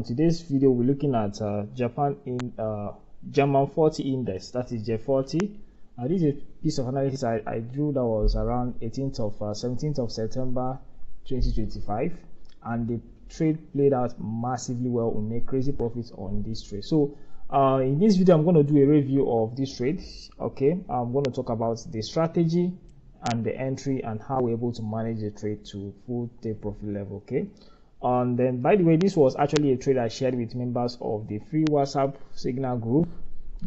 On today's video, we're looking at GERMAN40 index, that is J40. This is a piece of analysis I drew that was around 17th of September 2025, and the trade played out massively well. We made crazy profits on this trade. So in this video, I'm going to do a review of this trade. Okay, I'm going to talk about the strategy and the entry and how we're able to manage the trade to full take profit level. Okay, and then, by the way, this was actually a trade I shared with members of the free WhatsApp Signal group.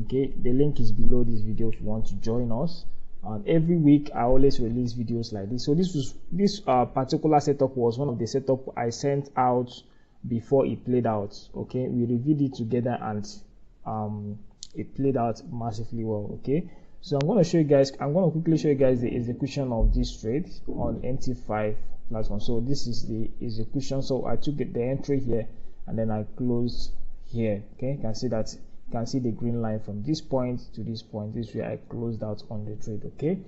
Okay, the link is below this video if you want to join us. And every week I always release videos like this. So this particular setup was one of the setup I sent out before it played out. Okay, we reviewed it together and it played out massively well. Okay, so I'm going to quickly show you guys the execution of this trade on MT5 platform. So this is the execution. So I took the entry here and then I closed here. Okay, you can see that. You can see the green line from this point to this point. This way I closed out on the trade. Okay,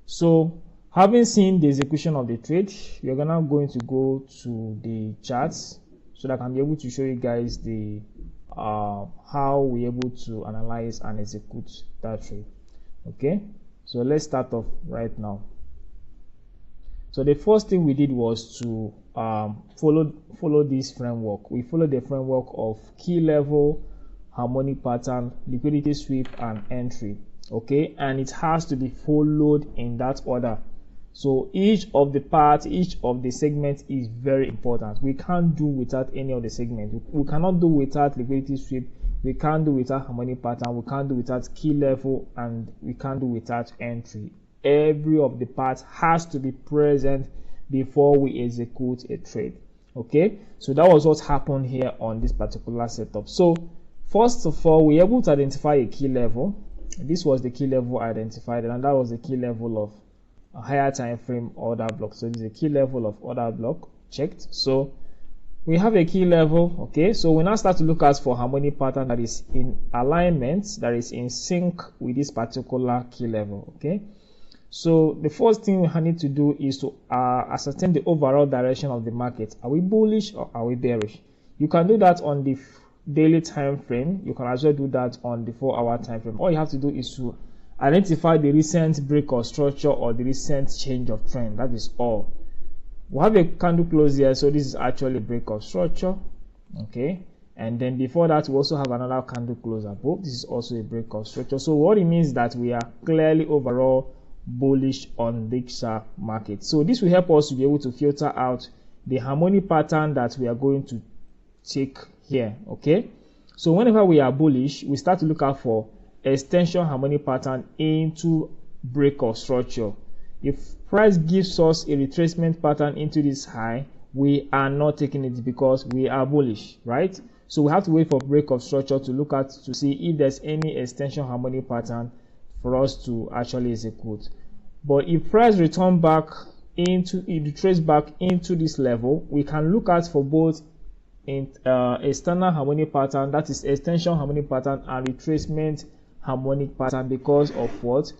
so having seen the execution of the trade, we're gonna going to go to the charts so that I can be able to show you guys the how we're able to analyze and execute that trade. Okay, so let's start off right now. So the first thing we did was to follow this framework. We followed the framework of key level, harmonic pattern, liquidity sweep, and entry. Okay, and it has to be followed in that order. So each of the parts, each of the segments is very important. We can't do without any of the segments. We cannot do without liquidity sweep, we can't do without harmonic pattern, we can't do without key level, and we can't do without entry. Every of the parts has to be present before we execute a trade. Okay, so that was what happened here on this particular setup. So first of all, we're able to identify a key level. This was the key level identified, and that was the key level of a higher time frame order block. So this is a key level of order block checked. So we have a key level. Okay, so we now start to look out for harmonic pattern that is in alignment, that is in sync with this particular key level. Okay, so the first thing we need to do is to ascertain the overall direction of the market. Are we bullish or are we bearish? You can do that on the daily time frame. You can as well do that on the 4-hour time frame. All you have to do is to identify the recent break of structure or the recent change of trend. That is all. We have a candle close here, so this is actually a break of structure. Okay, and then before that we also have another candle close above. This is also a break of structure. So what it means is that we are clearly overall bullish on this market. So this will help us to be able to filter out the harmonic pattern that we are going to take here. Okay, so whenever we are bullish, we start to look out for extension harmonic pattern into break of structure. If price gives us a retracement pattern into this high, we are not taking it because we are bullish, right? So we have to wait for break of structure to look at to see if there's any extension harmonic pattern for us to actually execute. But if price return back into retrace back into this level, we can look at for both in external harmonic pattern, that is extension harmonic pattern, and retracement harmonic pattern, because of what?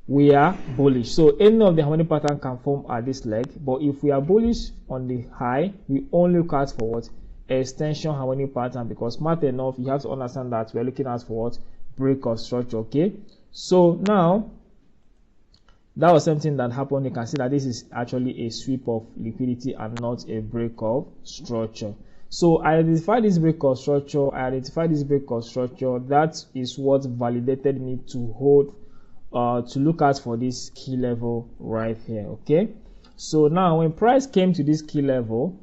We are bullish. So any of the harmonic pattern can form at this leg, but if we are bullish on the high, we only look out for what? Extension harmonic pattern, because smart enough, you have to understand that we're looking at for what? Break of structure. Okay, so now that was something that happened. You can see that this is actually a sweep of liquidity and not a break of structure. So I identified this break of structure. That is what validated me to hold, to look out for this key level right here. Okay, so now when price came to this key level,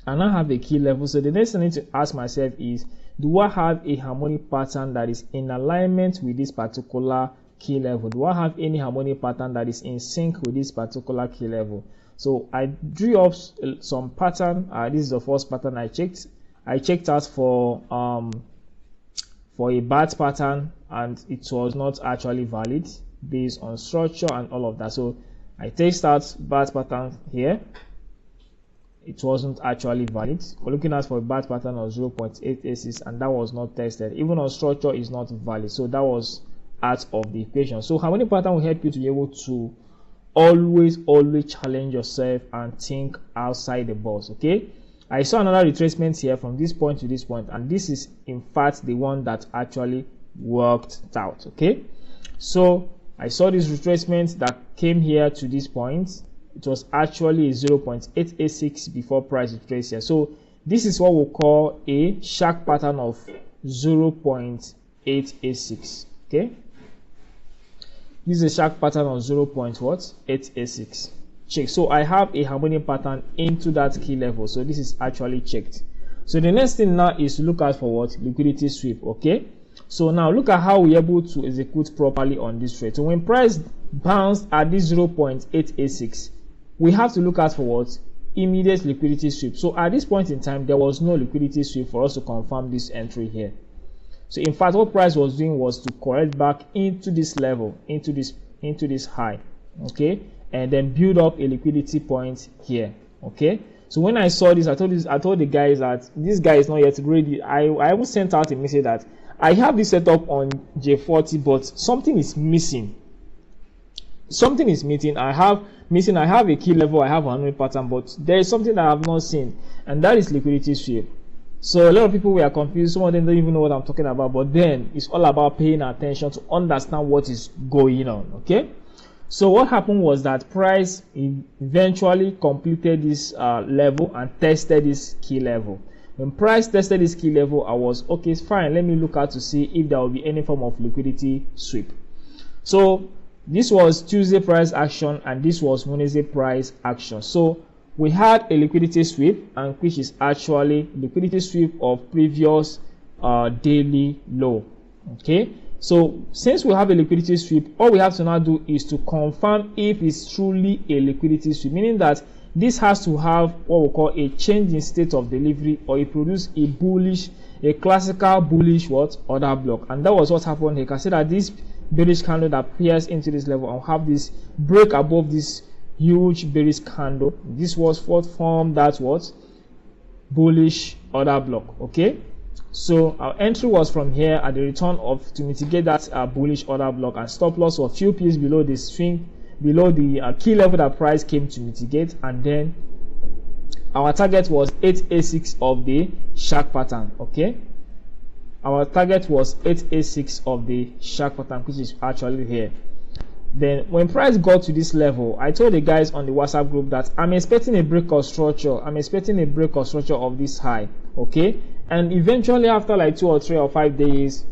and I have a key level, so the next thing I need to ask myself is, do I have a harmonic pattern that is in alignment with this particular key level? Do I have any harmonic pattern that is in sync with this particular key level? So I drew up some pattern. This is the first pattern I checked. I checked out for a bat pattern, and it was not actually valid based on structure and all of that. So I tested out bat pattern here. It wasn't actually valid. We're looking at for a bat pattern of 0.886, and that was not tested. Even on structure is not valid. So that was out of the equation. So harmonic pattern will help you to be able to always challenge yourself and think outside the box. Okay, I saw another retracement here from this point to this point, and this is in fact the one that actually worked out. Okay, so I saw this retracement that came here to this point. It was actually a 0.886 before price retraced here. So this is what we'll call a shark pattern of 0.886. Okay, this is a shark pattern of 0.886. Check. So I have a harmonic pattern into that key level, so this is actually checked. So the next thing now is to look out for what? Liquidity sweep. Okay, so now look at how we're able to execute properly on this trade. So when price bounced at this 0.886, we have to look out for what? Immediate liquidity sweep. So at this point in time, there was no liquidity sweep for us to confirm this entry here. So in fact, what price was doing was to correct back into this level, into this high. Okay, and then build up a liquidity point here. Okay, so when I saw this, I told the guys that this guy is not yet ready. I even sent out a message that I have this setup on J40, but something is missing. Something is missing. I have a key level, I have a harmonic pattern, but there is something that I have not seen, and that is liquidity sweep. So a lot of people were confused. Some of them don't even know what I'm talking about, but then it's all about paying attention to understand what is going on. Okay, so what happened was that price eventually completed this level and tested this key level. When price tested this key level, I was okay, it's fine, let me look out to see if there will be any form of liquidity sweep. So this was Tuesday price action and this was Wednesday price action. So we had a liquidity sweep, and which is actually liquidity sweep of previous daily low. Okay, so since we have a liquidity sweep, all we have to now do is to confirm if it's truly a liquidity sweep, meaning that this has to have what we call a change in state of delivery, or it produce a bullish, a classical bullish order block. And that was what happened here. You can see that this bearish candle that appears into this level and have this break above this huge bearish candle. This was what formed that bullish order block. Okay, so our entry was from here at the return of to mitigate that bullish order block, and stop loss was few pips below the swing, below the key level that price came to mitigate, and then our target was 886 of the shark pattern. Okay, our target was 886 of the shark pattern, which is actually here. Then when price got to this level, I told the guys on the WhatsApp group that I'm expecting a break of structure. I'm expecting a break of structure of this high. Okay, and eventually after like 2 or 3 or 5 days,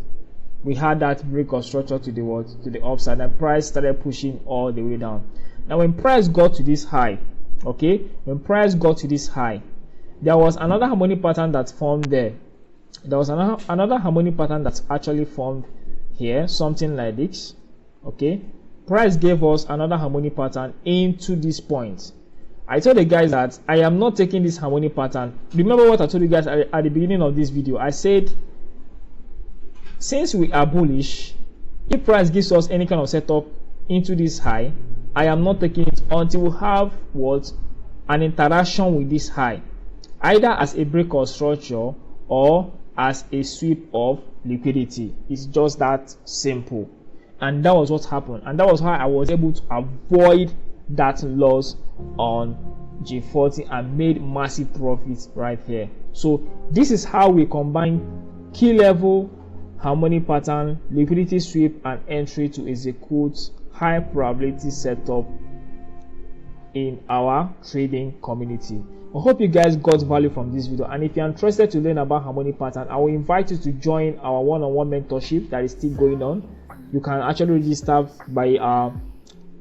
we had that break of structure to the upside, and price started pushing all the way down. Now when price got to this high, okay, when price got to this high, there was another harmonic pattern that formed there. There was another harmonic pattern that's actually formed here, something like this. Okay, price gave us another harmonic pattern into this point. I told the guys that I am not taking this harmonic pattern. Remember what I told you guys at the beginning of this video? I said, since we are bullish, if price gives us any kind of setup into this high, I am not taking it until we have an interaction with this high, either as a break of structure or as a sweep of liquidity. It's just that simple. And that was what happened, and that was how I was able to avoid that loss on G40 and made massive profits right here. So this is how we combine key level, harmonic pattern, liquidity sweep, and entry to execute high probability setup in our trading community. I hope you guys got value from this video, and if you're interested to learn about harmonic pattern, I will invite you to join our one-on-one mentorship that is still going on. You can actually register by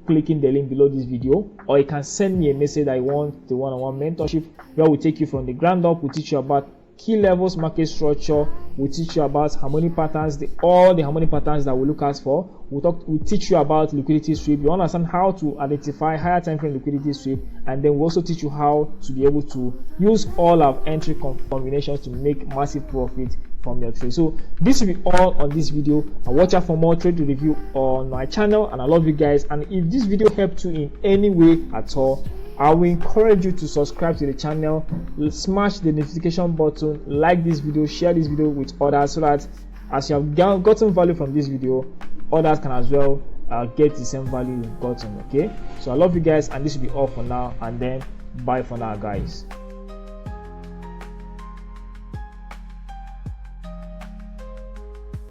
clicking the link below this video, or you can send me a message that you want the one-on-one mentorship, where we take you from the ground up. We teach you about key levels, market structure. We teach you about harmonic patterns, all the harmonic patterns that we look out for. We teach you about liquidity sweep. You understand how to identify higher time frame liquidity sweep, and then we also teach you how to be able to use all our entry combinations to make massive profit from your trade. So this will be all on this video, and watch out for more trade review on my channel. And I love you guys, and if this video helped you in any way at all, I will encourage you to subscribe to the channel, smash the notification button, like this video, share this video with others, so that as you have gotten value from this video, others can as well get the same value you've gotten. Okay, so I love you guys, and this will be all for now, and then bye for now, guys.